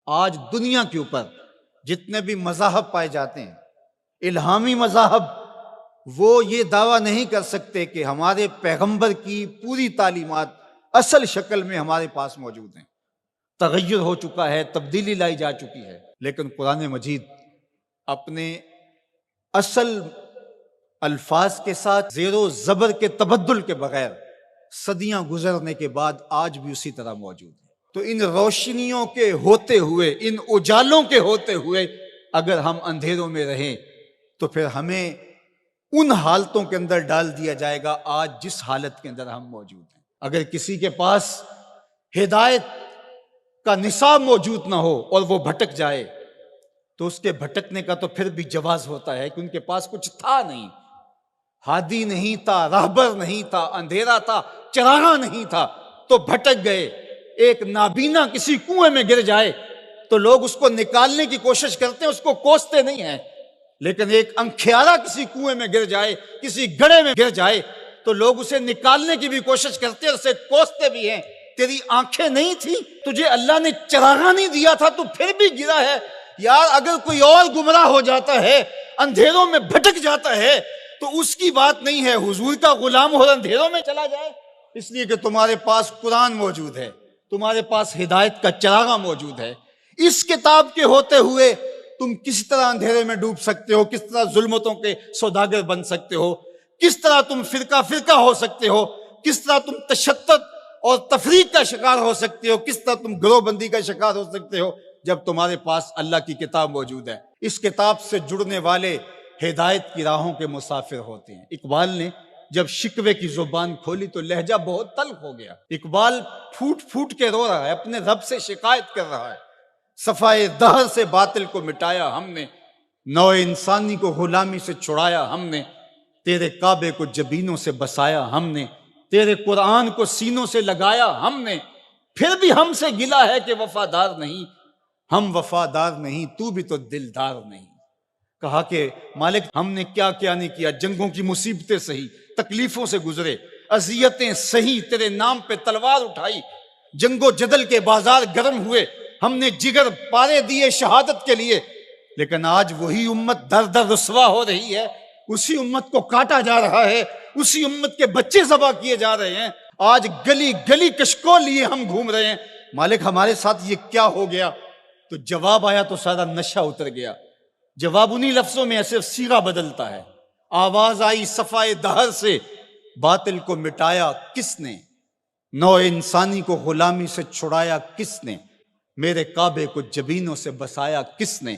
آج دنیا کے اوپر جتنے بھی مذاہب پائے جاتے ہیں، الہامی مذاہب، وہ یہ دعویٰ نہیں کر سکتے کہ ہمارے پیغمبر کی پوری تعلیمات اصل شکل میں ہمارے پاس موجود ہیں۔ تغیر ہو چکا ہے، تبدیلی لائی جا چکی ہے، لیکن قرآن مجید اپنے اصل الفاظ کے ساتھ زیر و زبر کے تبدل کے بغیر صدیاں گزرنے کے بعد آج بھی اسی طرح موجود ہے۔ تو ان روشنیوں کے ہوتے ہوئے، ان اجالوں کے ہوتے ہوئے اگر ہم اندھیروں میں رہیں تو پھر ہمیں ان حالتوں کے اندر ڈال دیا جائے گا آج جس حالت کے اندر ہم موجود ہیں۔ اگر کسی کے پاس ہدایت کا نصاب موجود نہ ہو اور وہ بھٹک جائے تو اس کے بھٹکنے کا تو پھر بھی جواز ہوتا ہے کہ ان کے پاس کچھ تھا نہیں، ہادی نہیں تھا، راہبر نہیں تھا، اندھیرا تھا، چراغاں نہیں تھا، تو بھٹک گئے۔ ایک نابینا کسی کنویں میں گر جائے تو لوگ اس کو نکالنے کی کوشش کرتے ہیں، اس کو کوستے نہیں ہیں، لیکن ایک انکھیارا کسی کنویں میں گر جائے، کسی گڑھے میں گر جائے تو لوگ اسے نکالنے کی بھی کوشش کرتے ہیں، اسے کوستے بھی ہیں۔ تیری آنکھیں نہیں تھی، تجھے اللہ نے چراغاں نہیں دیا تھا، تو پھر بھی گرا ہے۔ یار اگر کوئی اور گمراہ ہو جاتا ہے، اندھیروں میں بھٹک جاتا ہے، تو اس کی بات نہیں ہے حضور کا غلام اور اندھیروں میں چلا جائے، اس لیے کہ تمہارے پاس قرآن موجود ہے، تمہارے پاس ہدایت کا چراغاں موجود ہے۔ اس کتاب کے ہوتے ہوئے تم کس طرح اندھیرے میں ڈوب سکتے ہو، کس طرح ظلمتوں کے سوداگر بن سکتے ہو، کس طرح تم فرقہ فرقہ ہو سکتے ہو، کس طرح تم تشدد اور تفریق کا شکار ہو سکتے ہو، کس طرح تم گروہ بندی کا شکار ہو سکتے ہو جب تمہارے پاس اللہ کی کتاب موجود ہے۔ اس کتاب سے جڑنے والے ہدایت کی راہوں کے مسافر ہوتے ہیں۔ اقبال نے جب شکوے کی زبان کھولی تو لہجہ بہت تلخ ہو گیا۔ اقبال پھوٹ پھوٹ کے رو رہا ہے، اپنے رب سے شکایت کر رہا ہے۔ صفائے دہر سے باطل کو مٹایا ہم نے، نوع انسانی کو غلامی سے چھڑایا ہم نے، تیرے کعبے کو جبینوں سے بسایا ہم نے، تیرے قرآن کو سینوں سے لگایا ہم نے، پھر بھی ہم سے گلا ہے کہ وفادار نہیں، ہم وفادار نہیں، تو بھی تو دلدار نہیں۔ کہا کہ مالک ہم نے کیا کیا نہیں کیا، جنگوں کی مصیبتیں سہی، تکلیفوں سے گزرے، اذیتیں سہی، تیرے نام پہ تلوار اٹھائی، جنگ و جدل کے بازار گرم ہوئے، ہم نے جگر پارے دیے شہادت کے لیے، لیکن آج وہی امت در در رسوا ہو رہی ہے، اسی امت کو کاٹا جا رہا ہے، اسی امت کے بچے ذبح کیے جا رہے ہیں، آج گلی گلی کشکول لیے ہم گھوم رہے ہیں، مالک ہمارے ساتھ یہ کیا ہو گیا؟ تو جواب آیا تو سارا نشہ اتر گیا۔ جواب انہی لفظوں میں صرف صیغہ بدلتا ہے۔ آواز آئی صفائے دہر سے، باطل کو مٹایا کس نے، نوع انسانی کو غلامی سے چھڑایا کس نے، میرے کعبے کو جبینوں سے بسایا کس نے،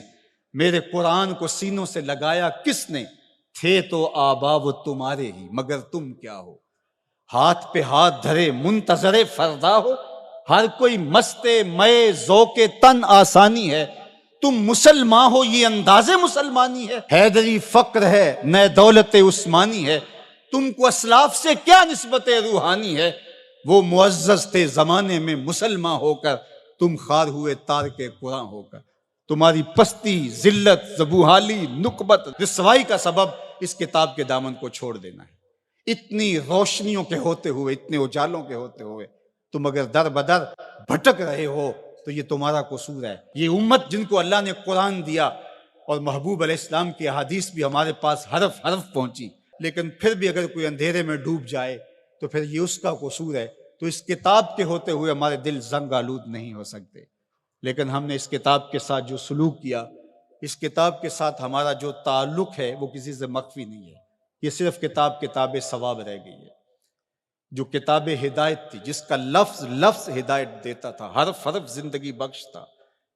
میرے قرآن کو سینوں سے لگایا کس نے، تھے تو آبا وہ تمہارے ہی مگر تم کیا ہو، ہاتھ پہ ہاتھ دھرے منتظر فردا ہو، ہر کوئی مست مئے ذوق تن آسانی ہے، تم مسلمان ہو یہ انداز مسلمانی ہے، حیدری فقر ہے نئے دولت عثمانی ہے، تم کو اسلاف سے کیا نسبت روحانی ہے، وہ معزز تھے زمانے میں مسلمان ہو کر، تم خار ہوئے تارک قرآن ہو کر، تمہاری پستی، ذلت، زبوحالی، نکبت، رسوائی کا سبب اس کتاب کے دامن کو چھوڑ دینا ہے۔ اتنی روشنیوں کے ہوتے ہوئے، اتنے اجالوں کے ہوتے ہوئے تم اگر در بدر بھٹک رہے ہو تو یہ تمہارا قصور ہے۔ یہ امت جن کو اللہ نے قرآن دیا اور محبوب علیہ السلام کی احادیث بھی ہمارے پاس حرف حرف پہنچی، لیکن پھر بھی اگر کوئی اندھیرے میں ڈوب جائے تو پھر یہ اس کا قصور ہے۔ تو اس کتاب کے ہوتے ہوئے ہمارے دل زنگ آلود نہیں ہو سکتے، لیکن ہم نے اس کتاب کے ساتھ جو سلوک کیا، اس کتاب کے ساتھ ہمارا جو تعلق ہے وہ کسی سے مخفی نہیں ہے۔ یہ صرف کتاب ثواب رہ گئی ہے، جو کتاب ہدایت تھی، جس کا لفظ لفظ ہدایت دیتا تھا، حرف حرف زندگی بخش تھا،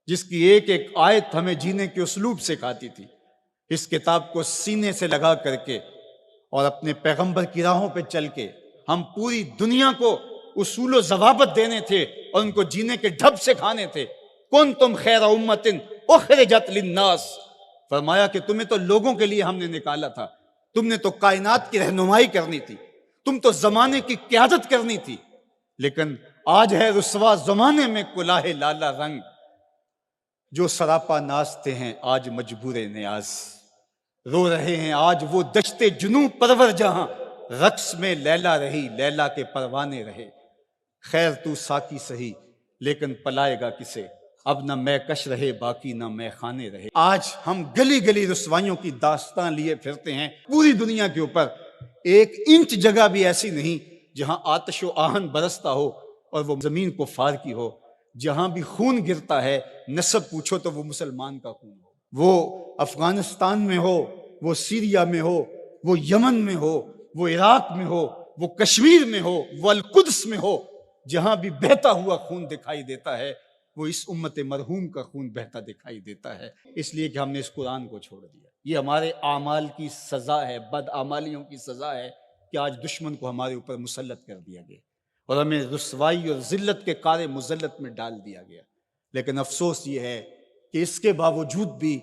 جس کی ایک ایک آیت ہمیں جینے کے اسلوب سکھاتی تھی، اس کتاب کو سینے سے لگا کر کے اور اپنے پیغمبر کی راہوں پہ چل کے ہم پوری دنیا کو اصول و ضوابط دینے تھے اور ان کو جینے کے ڈھب سکھانے تھے۔ کنتم خیر امت اخرجت للناس، فرمایا کہ تمہیں تو لوگوں کے لیے ہم نے نکالا تھا، تم نے تو کائنات کی رہنمائی کرنی تھی، تم تو زمانے کی قیادت کرنی تھی، لیکن آج ہے رسوا زمانے میں کلاہ لالا رنگ، جو سراپا نازتے ہیں آج مجبور نیاز، رو رہے ہیں آج وہ دشت جنوں پرور جہاں، رقص میں لیلا رہی لیلا کے پروانے رہے، خیر تو ساکی سہی لیکن پلائے گا کسے، اب نہ میں کش رہے باقی نہ میں خانے رہے۔ آج ہم گلی گلی رسوائیوں کی داستان لیے پھرتے ہیں، پوری دنیا کے اوپر ایک انچ جگہ بھی ایسی نہیں جہاں آتش و آہن برستا ہو اور وہ زمین کو فار کی ہو۔ جہاں بھی خون گرتا ہے نسب پوچھو تو وہ مسلمان کا خون ہو، وہ افغانستان میں ہو، وہ سیریا میں ہو، وہ یمن میں ہو، وہ عراق میں ہو، وہ کشمیر میں ہو، وہ القدس میں ہو، جہاں بھی بہتا ہوا خون دکھائی دیتا ہے وہ اس امت مرحوم کا خون بہتا دکھائی دیتا ہے، اس لیے کہ ہم نے اس قرآن کو چھوڑ دیا۔ یہ ہمارے اعمال کی سزا ہے، بد اعمالیوں کی سزا ہے کہ آج دشمن کو ہمارے اوپر مسلط کر دیا گیا اور ہمیں رسوائی اور ذلت کے کار مذلت میں ڈال دیا گیا۔ لیکن افسوس یہ ہے کہ اس کے باوجود بھی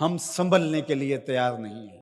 ہم سنبھلنے کے لیے تیار نہیں ہیں۔